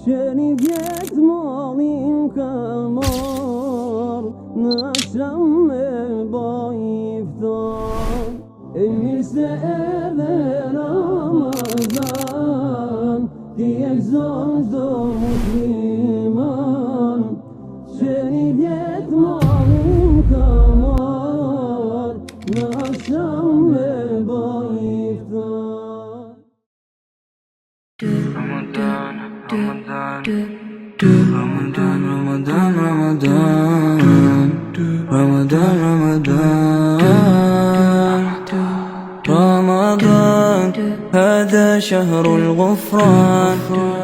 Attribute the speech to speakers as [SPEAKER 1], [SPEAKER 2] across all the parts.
[SPEAKER 1] Qeni vjetë malin ka marë, në akşam me baj iftar. E mirë se erdhe Ramazan, ti e gëzon çdo musliman. Qeni vjetë malin ka marë, në akşam me baj iftar.
[SPEAKER 2] Ramadan, Ramadan, Ramadan, Ramadan, Ramadan, Ramadan, هذا شهر الغفران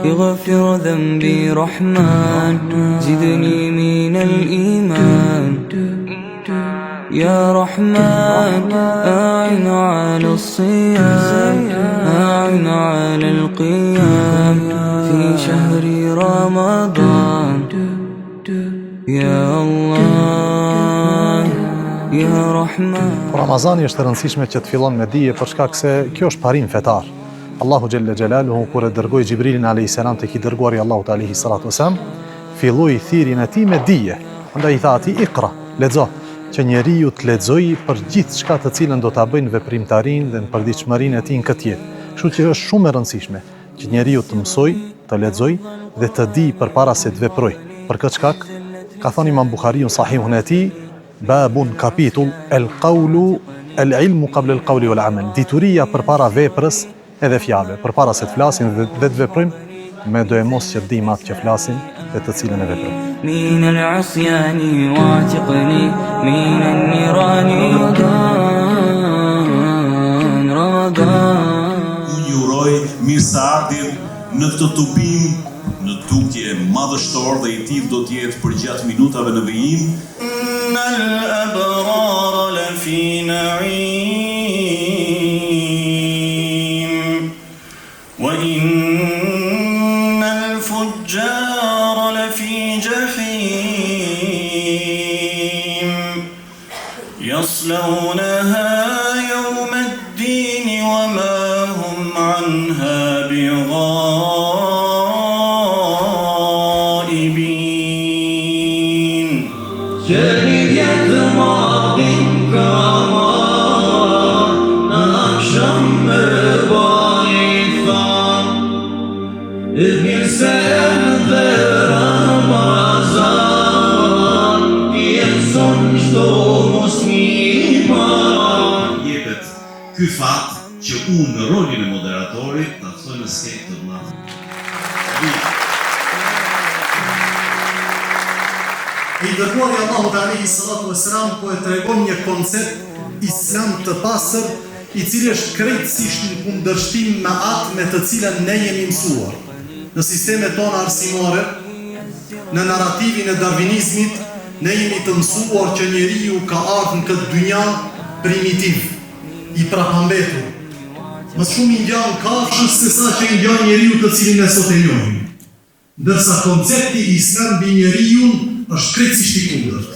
[SPEAKER 2] يغفر ذنبي رحمن زدني من الإيمان يا رحمن أعن على الصيام أعن على القيام في شهر رمضان يا الله يا رحمن.
[SPEAKER 3] Ramazani është e rëndësishme që të fillon me dije për shkak se kjo është parim fetar. Allahu Gjelle Gjelaluhu kur e dërgoi Gjibrilin a.s. tek i dërguari Allahut a.s. filloi thirrjen e tij me dije. Andaj i tha atij Iqra, lexo, që njeriu të lexojë për gjithë çka të cilën do ta bëjnë veprimtarinë dhe në përditshmërinë e tij në këtë jetë. Kështu që është shumë e rëndësishme që njeriu të mësojë, të lexojë dhe të di përpara se të veprojë. Për këtë shkak ka thënë Imam Buhariu sahihun e tij, babun kapitull el-qawlu el-ilmu qabla el-qawli wal-amal. Dituria përpara veprës edhe fjalëve, përpara se të flasim dhe të veprojmë, me do e mos që dim atë që flasim dhe të cilën e veprojmë.
[SPEAKER 2] من العصيان واعتقني من النيران رمضان رمضان.
[SPEAKER 4] Unë ju uroj mirëseardhjen në këtë tubim, në tutje madhështor dhe i tillë do të jetë për gjatë minutave në vijim.
[SPEAKER 5] Innal abrara lafi na'im wa innal fujjara lafi jahim yaslawnaha yawma ad-din wa ma hum anha bighaibin.
[SPEAKER 1] Qeni vjetë malin ka marë, në akşam me baj iftar. E mirë se erdhe Ramazan, ti e gëzon çdo musliman.
[SPEAKER 4] Jepet ky fat që unë në rolin e moderatorit ta thoj në skejt të vëllazë.
[SPEAKER 3] I dërguari Allahut alayhi salatu wassalam po e tregon një koncept islam të pastër, i cili është krejtësisht në kundërshtim me atë me të cilën ne jemi mësuar. Në sistemet tona arsimore, në narrativin e darwinizmit, ne jemi të mësuar që njeriu ka ardhur në këtë dynja primitiv, i prapambetur. Më shumë i ngjan kafshës se sa që i ngjan njeriu të cilin ne sot e njohim. Ndërsa koncepti islam mbi njeriu është krejtësisht i kundërt.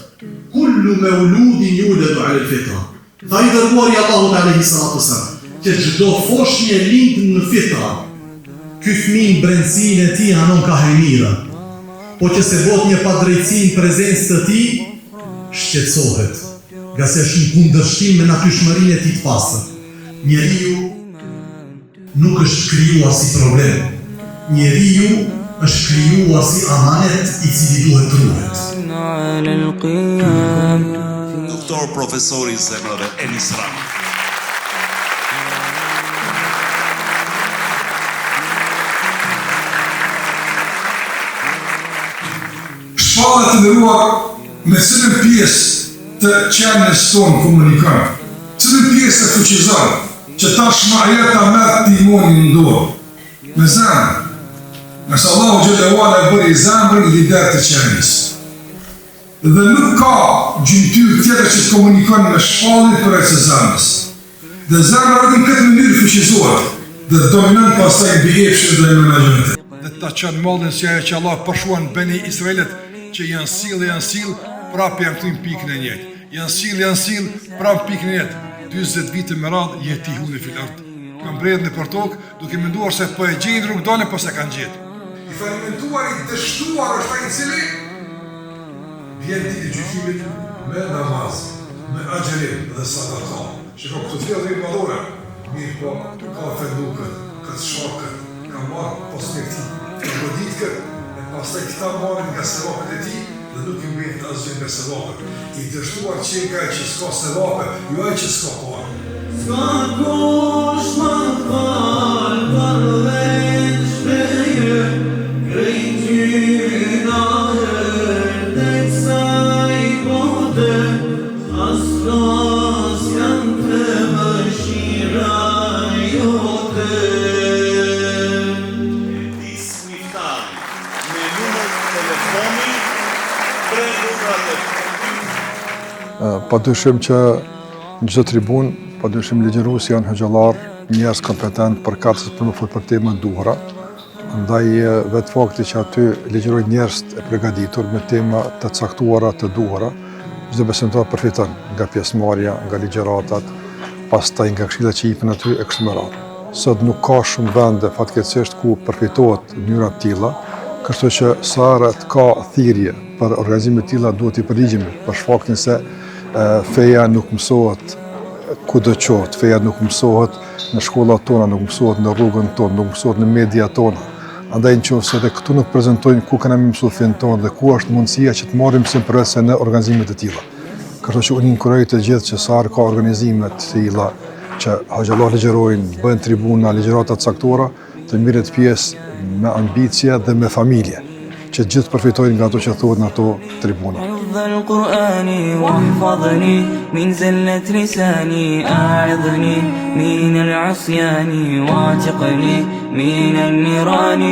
[SPEAKER 3] Kullu mauludin yuledu ala al-fitra. Tha i dërguari Allahut alayhi salatu wassalam, që çdo foshnjë lind në fitra. Ky fëmijë në brendësinë e tij anon ka hajmira. Po që se bot një padrejtësi në prezencë të tij, shqetësohet, nga se është në kundërshtim me natyrshmërinë e tij të pastër. Njeriu nuk është krijuar si problem. Njeriu është krijuar si amanet i cili duhet ruhet.
[SPEAKER 4] Doktor profesori i zemrave Enis Rama.
[SPEAKER 6] Shpalla të ndëruar me cilën pjesë të qenjes tonë komunikon, cilën pjesë të fuqizon, që tashmë ajo ta merr timonin në dorë, me zemër. Nëse Allahu Gjelle Wala e bëri zemrën lider të qenjes. Dhe nuk ka gjymtyr tjetër që të komunikon me shpallin përveç së zemrës. Dhe zemra në këtë mënyrë fuqizohet dhe dominant pastaj mbi epshin dhe menaxhmentin. Dhe ta qenë mallin si ajo që Allah përshuan Beni Israelit, që janë sill, prap janë kthim pikën e njëjtë. Janë sill, prap pikën e njëjtë. 40 vite me radhë jeti hune fil ard. Kanë mbredhën për tokë, duke menduar se po e gjejnë rrugdalën, po se kanë gjetur. I falimentuar i dështuar është ai i cili vjen ditë e gjykimit me namaz, me agjerim dhe sadaka. Shiko, këto të dhe i madhore, mirë po, ka ofendukët, këtë shokët, ka marrë perspektiv, ka godit këtë, e pastaj këta marrin nga sevapët e ti, dhe nuk i mbet asgjë nga sevapët. I dështuar qenka e që s'ka sevapë, jo ai që s'ka parë.
[SPEAKER 1] S'ka kush më falë përveç teje, krejt gjynahër dhe kësaj bote, as janë të mëshira jote.
[SPEAKER 5] Edis Miftari, me numër telefoni 3
[SPEAKER 7] Padyshim që në çdo tribun, padyshim ligjëruesi janë hoxhallar, njerëz kompetent për karcës për më fol për tema të duhura. Ndaj vetë fakti që aty ligjërojnë njerëz e përgatitur me tema të caktuara të duhura, çdo besimtar përfiton nga pjesëmarrja, nga ligjëratat, pastaj nga këshillat që jepën aty e kështu me radhë. Sot nuk ka shumë vende fatkeqësisht ku përfitohet në mënyra të tilla, kështu që sa herët ka thirrje për organizime të tilla duhet i përgjigjemi për shkaktin se feja nuk mësohet kudo qoftë, feja nuk mësohet në shkollat tona, nuk mësohet në rrugën tonë, nuk mësohet në media tona. Andaj nëse edhe këtu nuk prezantojnë ku kanë mësuar fen tonë dhe ku është mundësia që të marrim mësim përse në organizime të tilla. Kështu që unë inkurajoj të gjithë që sa herë ka organizime të tilla që hoxhallar ligjërojnë, bëjnë tribuna, ligjërata të caktuara, të merret pjesë me ambicie dhe me familje, që gjithë përfitojnë nga ato që thuhet në ato tribuna.
[SPEAKER 2] حفظ القرآن واحفظني من زلة لساني أعظني من العصيان واعتقني من النيران